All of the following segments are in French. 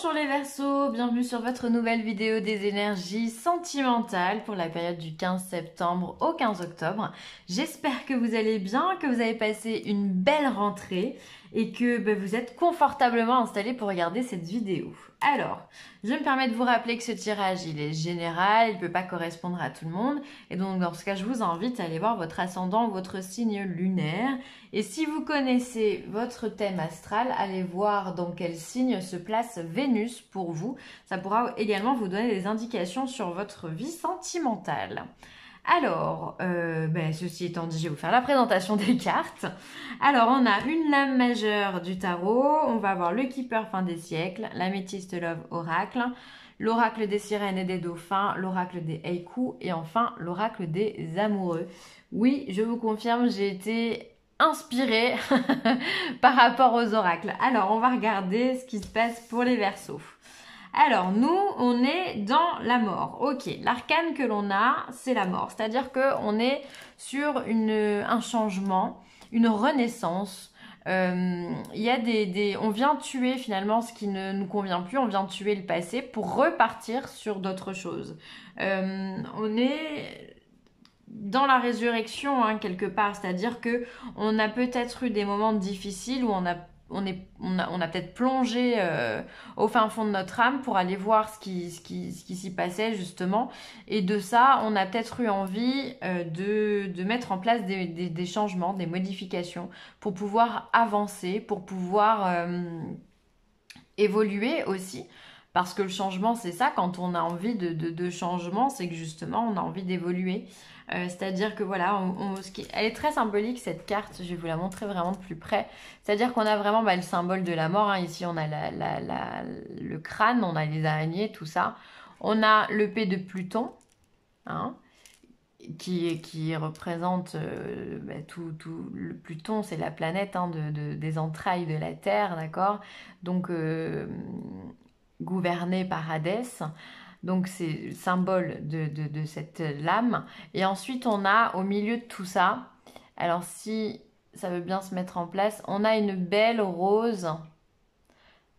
Bonjour les Verseaux, bienvenue sur votre nouvelle vidéo des énergies sentimentales pour la période du 15 septembre au 15 octobre. J'espère que vous allez bien, que vous avez passé une belle rentrée et que vous êtes confortablement installés pour regarder cette vidéo. Alors, je me permets de vous rappeler que ce tirage, il est général, il ne peut pas correspondre à tout le monde. Et donc, dans ce cas, je vous invite à aller voir votre ascendant, votre signe lunaire. Et si vous connaissez votre thème astral, allez voir dans quel signe se place Vénus pour vous. Ça pourra également vous donner des indications sur votre vie sentimentale. Alors, ceci étant dit, je vais vous faire la présentation des cartes. Alors, on a une lame majeure du tarot, on va avoir le Keeper fin des siècles, l'améthyste Love Oracle, l'oracle des sirènes et des dauphins, l'oracle des haïkus et enfin l'oracle des amoureux. Oui, je vous confirme, j'ai été inspirée par rapport aux oracles. Alors, on va regarder ce qui se passe pour les Verseaux. Alors, nous, on est dans la mort. Ok, l'arcane que l'on a, c'est la mort. C'est-à-dire qu'on est sur un changement, une renaissance. On vient tuer finalement ce qui ne nous convient plus. On vient tuer le passé pour repartir sur d'autres choses. On est dans la résurrection, hein, quelque part. C'est-à-dire qu'on a peut-être eu des moments difficiles où on a peut-être plongé au fin fond de notre âme pour aller voir ce qui s'y passait justement. Et de ça, on a peut-être eu envie de mettre en place des changements, des modifications pour pouvoir avancer, pour pouvoir évoluer aussi. Parce que le changement, c'est ça, quand on a envie de changement, c'est que justement, on a envie d'évoluer. C'est-à-dire que voilà, elle est très symbolique cette carte, je vais vous la montrer vraiment de plus près. C'est-à-dire qu'on a vraiment le symbole de la mort, hein. Ici on a le crâne, on a les araignées, tout ça. On a l'épée de Pluton, hein, qui représente le Pluton, c'est la planète, hein, des entrailles de la Terre, d'accord. Donc gouverné par Hadès. Donc c'est le symbole de cette lame. Et ensuite on a au milieu de tout ça, alors si ça veut bien se mettre en place, on a une belle rose.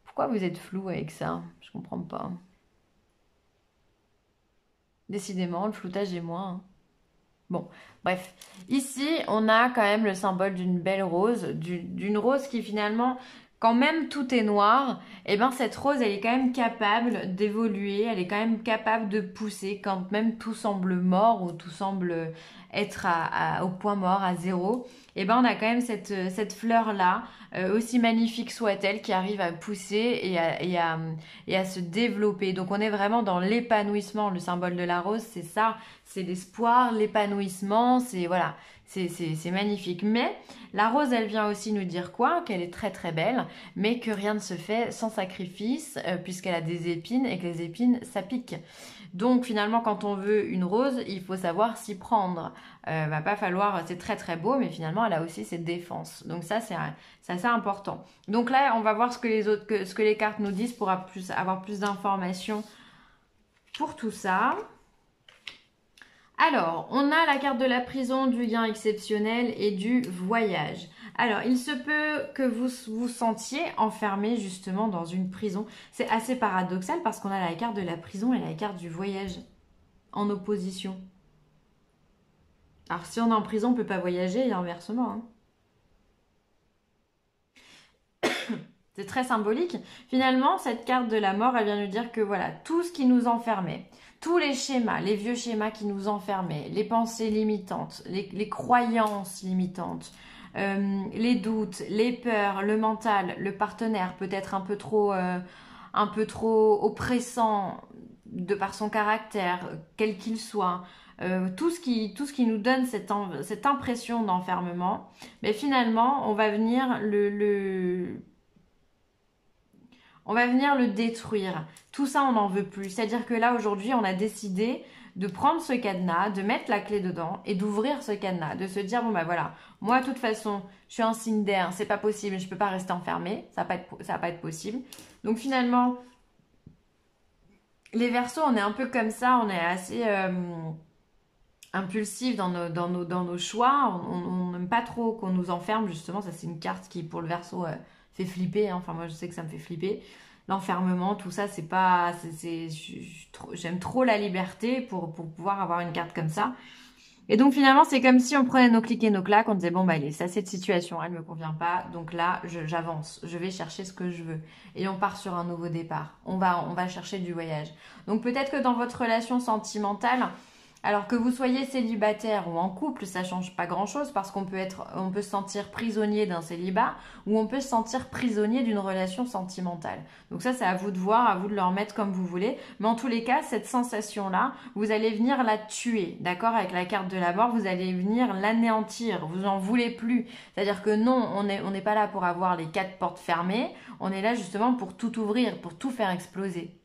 Pourquoi vous êtes flou avec ça? Je comprends pas. Décidément, le floutage est moins, hein. Bon, bref. Ici, on a quand même le symbole d'une belle rose, d'une rose qui finalement, quand même tout est noir, et bien cette rose, elle est quand même capable d'évoluer, elle est quand même capable de pousser quand même tout semble mort ou tout semble être au point mort, à zéro. Et ben on a quand même cette fleur-là, aussi magnifique soit-elle, qui arrive à pousser et à se développer. Donc on est vraiment dans l'épanouissement. Le symbole de la rose, c'est ça, c'est l'espoir, l'épanouissement, c'est voilà, c'est magnifique. Mais la rose, elle vient aussi nous dire quoi? Qu'elle est très très belle, mais que rien ne se fait sans sacrifice, puisqu'elle a des épines et que les épines, ça pique. Donc finalement, quand on veut une rose, il faut savoir s'y prendre. Va pas falloir, c'est très très beau, mais finalement, elle a aussi ses défenses. Donc ça, c'est assez important. Donc là, on va voir ce que les cartes nous disent pour avoir plus d'informations pour tout ça. Alors, on a la carte de la prison, du gain exceptionnel et du voyage. Alors, il se peut que vous vous sentiez enfermé justement dans une prison. C'est assez paradoxal parce qu'on a la carte de la prison et la carte du voyage en opposition. Alors, si on est en prison, on ne peut pas voyager et inversement, hein. C'est très symbolique. Finalement, cette carte de la mort, elle vient nous dire que voilà, tout ce qui nous enfermait, tous les schémas, les vieux schémas qui nous enfermaient, les pensées limitantes, les croyances limitantes, les doutes, les peurs, le mental, le partenaire peut-être un peu trop oppressant de par son caractère, quel qu'il soit, tout ce qui nous donne cette impression d'enfermement, mais finalement, on va venir on va venir le détruire. Tout ça, on n'en veut plus. C'est-à-dire que là, aujourd'hui, on a décidé de prendre ce cadenas, de mettre la clé dedans et d'ouvrir ce cadenas. De se dire, bon bah voilà, moi, de toute façon, je suis un signe d'air, c'est pas possible, je peux pas rester enfermée, ça va pas être possible. Donc finalement, les Verseaux, on est un peu comme ça, on est assez impulsif dans nos choix. On n'aime pas trop qu'on nous enferme, justement. Ça, c'est une carte qui, pour le Verseau, fait flipper, hein. Enfin, moi, je sais que ça me fait flipper. l'enfermement, tout ça, c'est pas, j'aime trop la liberté pour pouvoir avoir une carte comme ça. Et donc finalement, c'est comme si on prenait nos clics et nos claques, on disait bon bah allez, ça cette situation, elle me convient pas, donc là j'avance, je vais chercher ce que je veux et on part sur un nouveau départ. On va chercher du voyage. Donc peut-être que dans votre relation sentimentale, alors que vous soyez célibataire ou en couple, ça change pas grand-chose parce on peut se sentir prisonnier d'un célibat ou on peut se sentir prisonnier d'une relation sentimentale. Donc ça, c'est à vous de voir, à vous de le remettre comme vous voulez. Mais en tous les cas, cette sensation-là, vous allez venir la tuer, d'accord? Avec la carte de la mort, vous allez venir l'anéantir. Vous en voulez plus. C'est-à-dire que non, on n'est pas là pour avoir les 4 portes fermées. On est là justement pour tout ouvrir, pour tout faire exploser.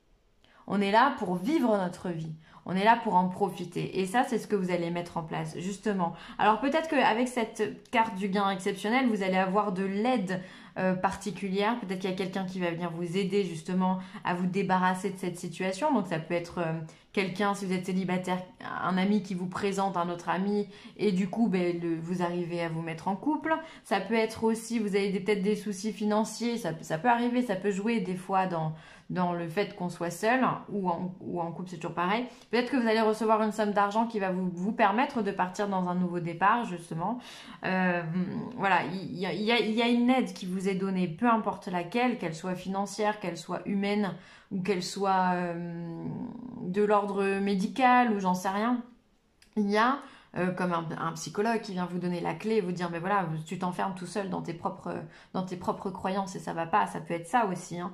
On est là pour vivre notre vie. On est là pour en profiter. Et ça, c'est ce que vous allez mettre en place, justement. Alors peut-être qu'avec cette carte du gain exceptionnel, vous allez avoir de l'aide particulière. Peut-être qu'il y a quelqu'un qui va venir vous aider justement à vous débarrasser de cette situation. Donc ça peut être quelqu'un, si vous êtes célibataire, un ami qui vous présente un autre ami et du coup vous arrivez à vous mettre en couple. Ça peut être aussi, vous avez peut-être des soucis financiers, ça peut arriver, ça peut jouer des fois dans le fait qu'on soit seul ou en couple, c'est toujours pareil. Peut-être que vous allez recevoir une somme d'argent qui va vous permettre de partir dans un nouveau départ, justement. Voilà, il y a une aide qui vous est donnée, peu importe laquelle, qu'elle soit financière, qu'elle soit humaine ou qu'elle soit de l'ordre médical ou j'en sais rien. Il y a comme un psychologue qui vient vous donner la clé et vous dire, mais voilà, tu t'enfermes tout seul dans tes propres croyances et ça va pas, ça peut être ça aussi, hein.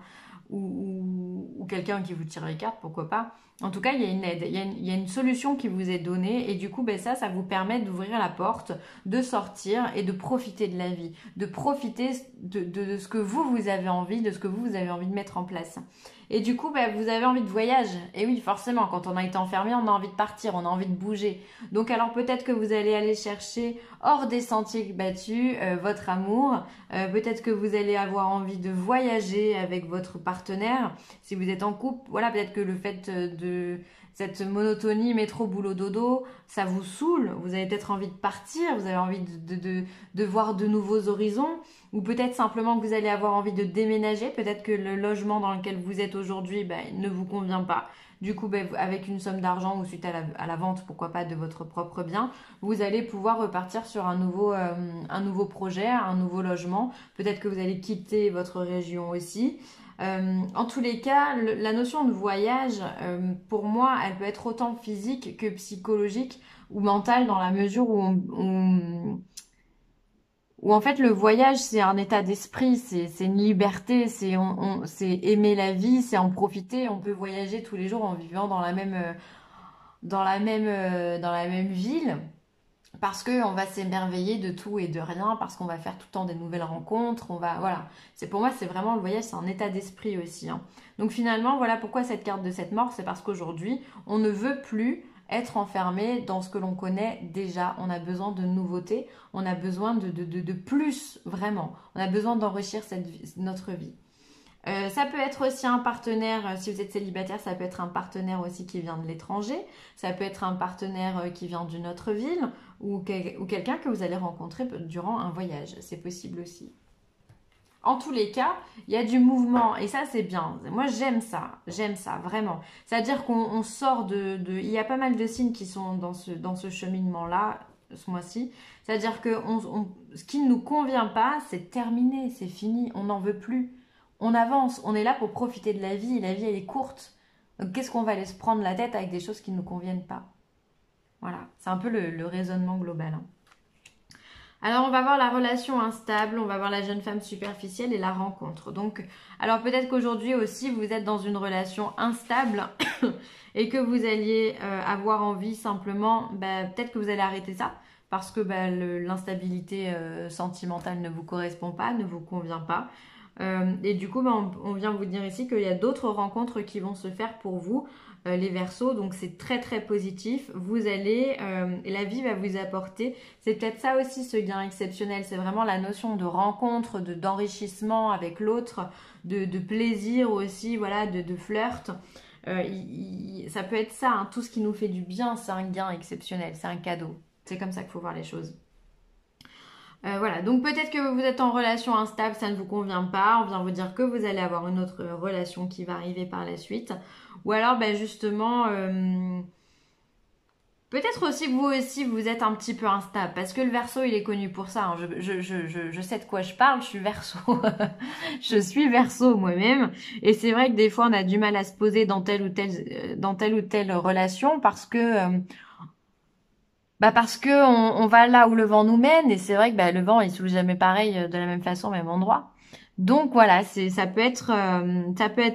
Ou quelqu'un qui vous tire les cartes, pourquoi pas. En tout cas, il y a une aide, il y a une solution qui vous est donnée et du coup, ça vous permet d'ouvrir la porte, de sortir et de profiter de la vie, de profiter de ce que vous avez envie, de ce que vous avez envie de mettre en place. Et du coup, vous avez envie de voyage. Et oui, forcément, quand on a été enfermé, on a envie de partir, on a envie de bouger. Donc alors peut-être que vous allez aller chercher hors des sentiers battus votre amour. Peut-être que vous allez avoir envie de voyager avec votre partenaire. Si vous êtes en couple, voilà, peut-être que le fait de cette monotonie métro boulot dodo, ça vous saoule, vous avez peut-être envie de partir, vous avez envie de voir de nouveaux horizons, ou peut-être simplement que vous allez avoir envie de déménager, peut-être que le logement dans lequel vous êtes aujourd'hui ne vous convient pas. Du coup, avec une somme d'argent ou suite à la vente, pourquoi pas, de votre propre bien, vous allez pouvoir repartir sur un nouveau projet, un nouveau logement. Peut-être que vous allez quitter votre région aussi. En tous les cas, la notion de voyage, pour moi, elle peut être autant physique que psychologique ou mentale dans la mesure où en fait le voyage c'est un état d'esprit, c'est une liberté, c'est aimer la vie, c'est en profiter. On peut voyager tous les jours en vivant dans la même ville. Parce qu'on va s'émerveiller de tout et de rien, parce qu'on va faire tout le temps des nouvelles rencontres, voilà. Pour moi, c'est vraiment le voyage, c'est un état d'esprit aussi, hein. Donc finalement, voilà pourquoi cette carte de cette mort, c'est parce qu'aujourd'hui, on ne veut plus être enfermé dans ce que l'on connaît déjà. On a besoin de nouveautés, on a besoin de plus, vraiment. On a besoin d'enrichir notre vie. Ça peut être aussi un partenaire, si vous êtes célibataire, ça peut être un partenaire aussi qui vient de l'étranger, ça peut être un partenaire qui vient d'une autre ville ou quelqu'un que vous allez rencontrer durant un voyage, c'est possible aussi. En tous les cas, il y a du mouvement et ça c'est bien. Moi j'aime ça vraiment. C'est-à-dire qu'on sort il y a pas mal de signes qui sont dans ce cheminement-là, ce mois-ci. C'est-à-dire que ce qui ne nous convient pas, c'est terminé, c'est fini, on n'en veut plus. On avance, on est là pour profiter de la vie elle est courte. Donc qu'est-ce qu'on va aller se prendre la tête avec des choses qui ne nous conviennent pas? Voilà, c'est un peu le raisonnement global, hein. Alors on va voir la relation instable, on va voir la jeune femme superficielle et la rencontre. Donc, alors peut-être qu'aujourd'hui aussi vous êtes dans une relation instable et que vous alliez avoir envie simplement, peut-être que vous allez arrêter ça parce que l'instabilité sentimentale ne vous correspond pas, ne vous convient pas. Et du coup, on vient vous dire ici qu'il y a d'autres rencontres qui vont se faire pour vous, les Verseaux. Donc, c'est très, très positif. Vous allez, la vie va vous apporter. C'est peut-être ça aussi, ce gain exceptionnel. C'est vraiment la notion de rencontre, d'enrichissement avec l'autre, de plaisir aussi, voilà, de flirt. Ça peut être ça, hein. Tout ce qui nous fait du bien, c'est un gain exceptionnel. C'est un cadeau. C'est comme ça qu'il faut voir les choses. Voilà, donc peut-être que vous êtes en relation instable, ça ne vous convient pas, on vient vous dire que vous allez avoir une autre relation qui va arriver par la suite. Ou alors, ben justement, peut-être aussi que vous aussi, vous êtes un petit peu instable, parce que le Verseau, il est connu pour ça, hein. Je sais de quoi je parle, je suis Verseau. Je suis Verseau moi-même, et c'est vrai que des fois, on a du mal à se poser dans telle ou telle relation, parce que on va là où le vent nous mène, et c'est vrai que bah, le vent il souffle jamais pareil de la même façon au même endroit. Donc voilà, ça peut être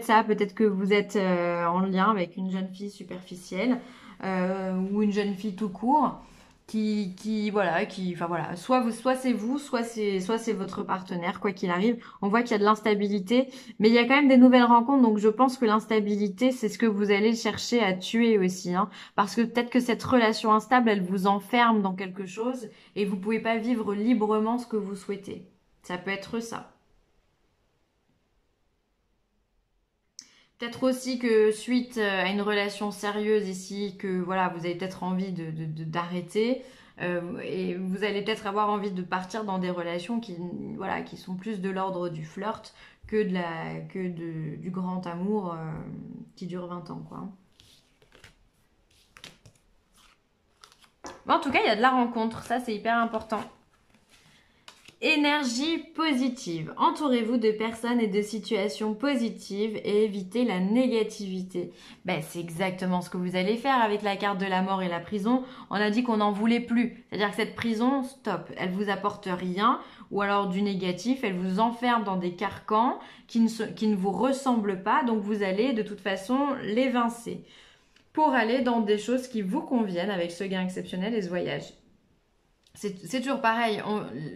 ça. Peut-être que vous êtes en lien avec une jeune fille superficielle ou une jeune fille tout court enfin voilà, soit c'est vous, soit c'est votre partenaire, quoi qu'il arrive. On voit qu'il y a de l'instabilité, mais il y a quand même des nouvelles rencontres, donc je pense que l'instabilité, c'est ce que vous allez chercher à tuer aussi, hein, parce que peut-être que cette relation instable, elle vous enferme dans quelque chose et vous pouvez pas vivre librement ce que vous souhaitez. Ça peut être ça. Peut-être aussi que suite à une relation sérieuse ici, que voilà, vous avez peut-être envie d'arrêter et vous allez peut-être avoir envie de partir dans des relations voilà, qui sont plus de l'ordre du flirt du grand amour qui dure 20 ans, quoi. Mais en tout cas, il y a de la rencontre, ça c'est hyper important. Énergie positive. Entourez-vous de personnes et de situations positives et évitez la négativité. Ben, c'est exactement ce que vous allez faire avec la carte de la mort et la prison. On a dit qu'on n'en voulait plus. C'est-à-dire que cette prison, stop. Elle vous apporte rien ou alors du négatif. Elle vous enferme dans des carcans qui ne vous ressemblent pas. Donc vous allez de toute façon l'évincer pour aller dans des choses qui vous conviennent avec ce gain exceptionnel et ce voyage. C'est toujours pareil,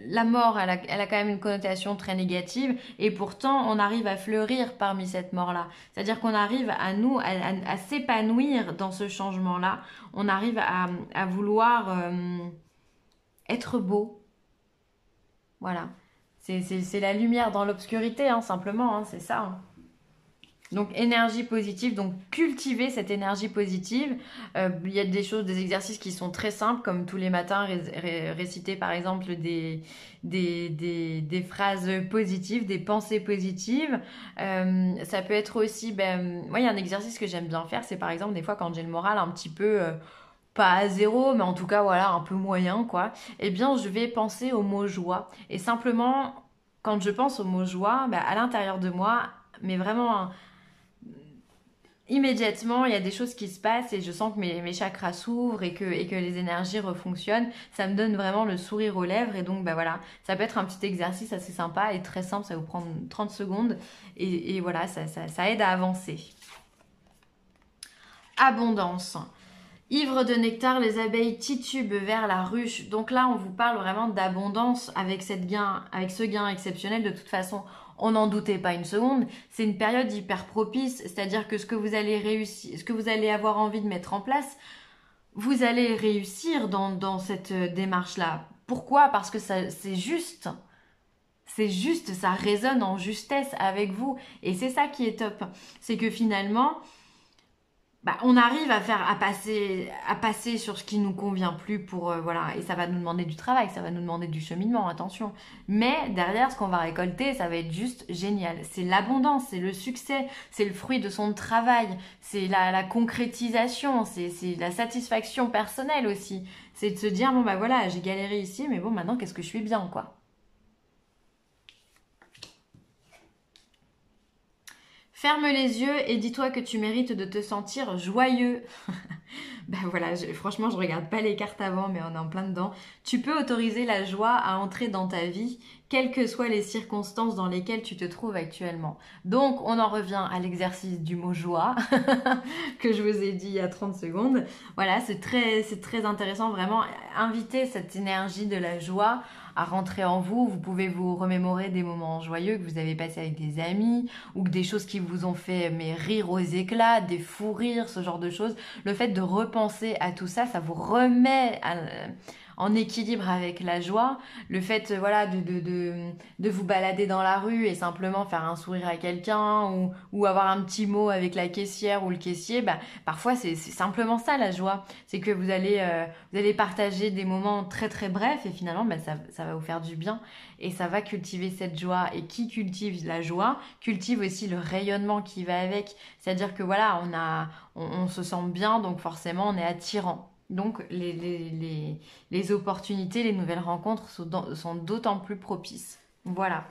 la mort, elle a quand même une connotation très négative et pourtant on arrive à fleurir parmi cette mort-là. C'est-à-dire qu'on arrive à s'épanouir dans ce changement-là. On arrive à vouloir être beau. Voilà. C'est la lumière dans l'obscurité, hein, simplement, hein, c'est ça, hein. Donc énergie positive, donc cultiver cette énergie positive. Il y a des exercices qui sont très simples, comme tous les matins réciter par exemple des phrases positives, des pensées positives. Ça peut être aussi, moi il y a un exercice que j'aime bien faire, c'est par exemple des fois quand j'ai le moral un petit peu pas à zéro, mais en tout cas voilà un peu moyen quoi. Eh bien je vais penser au mot joie et simplement quand je pense au mot joie, à l'intérieur de moi, mais vraiment immédiatement, il y a des choses qui se passent et je sens que mes chakras s'ouvrent et que les énergies refonctionnent. Ça me donne vraiment le sourire aux lèvres et donc voilà, ça peut être un petit exercice assez sympa et très simple, ça va vous prendre 30 secondes et voilà, ça aide à avancer. Abondance. Ivre de nectar, les abeilles titubent vers la ruche. Donc là, on vous parle vraiment d'abondance avec ce gain exceptionnel. De toute façon, on n'en doutait pas une seconde. C'est une période hyper propice, c'est-à-dire que ce que vous allez réussir, ce que vous allez avoir envie de mettre en place, vous allez réussir dans cette démarche-là. Pourquoi? Parce que c'est juste. C'est juste, ça résonne en justesse avec vous. Et c'est ça qui est top. C'est que finalement, on arrive à passer sur ce qui nous convient plus pour voilà, et ça va nous demander du travail, ça va nous demander du cheminement, attention. Mais derrière, ce qu'on va récolter, ça va être juste génial. C'est l'abondance, c'est le succès, c'est le fruit de son travail, c'est la concrétisation, c'est la satisfaction personnelle aussi. C'est de se dire bon voilà, j'ai galéré ici, mais bon maintenant qu'est-ce que je suis bien quoi. Ferme les yeux et dis-toi que tu mérites de te sentir joyeux. Voilà, franchement, je regarde pas les cartes avant, mais on est en plein dedans. Tu peux autoriser la joie à entrer dans ta vie, quelles que soient les circonstances dans lesquelles tu te trouves actuellement. Donc, on en revient à l'exercice du mot joie que je vous ai dit il y a 30 secondes. Voilà, c'est très intéressant, vraiment, inviter cette énergie de la joie à rentrer en vous. Vous pouvez vous remémorer des moments joyeux que vous avez passés avec des amis ou que des choses qui vous ont fait rire aux éclats, des fous rires, ce genre de choses. Le fait de repenser à tout ça, ça vous remet en équilibre avec la joie. Le fait voilà, de vous balader dans la rue et simplement faire un sourire à quelqu'un ou avoir un petit mot avec la caissière ou le caissier, bah, parfois c'est simplement ça la joie. C'est que vous allez partager des moments très très brefs et finalement bah, ça va vous faire du bien et ça va cultiver cette joie. Et qui cultive la joie cultive aussi le rayonnement qui va avec. C'est-à-dire que voilà, on se sent bien, donc forcément on est attirant. Donc les opportunités, les nouvelles rencontres sont d'autant plus propices. Voilà.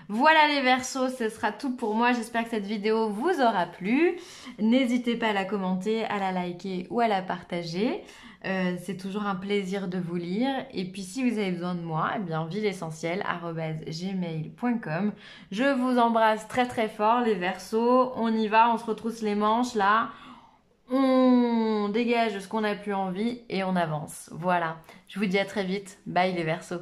Voilà les Verseaux, ce sera tout pour moi. J'espère que cette vidéo vous aura plu. N'hésitez pas à la commenter, à la liker ou à la partager. C'est toujours un plaisir de vous lire. Et puis si vous avez besoin de moi, eh bien vielessentiel@gmail.com. Je vous embrasse très très fort les Verseaux. On y va, on se retrousse les manches là. On dégage ce qu'on n'a plus envie et on avance. Voilà. Je vous dis à très vite. Bye les Verseaux.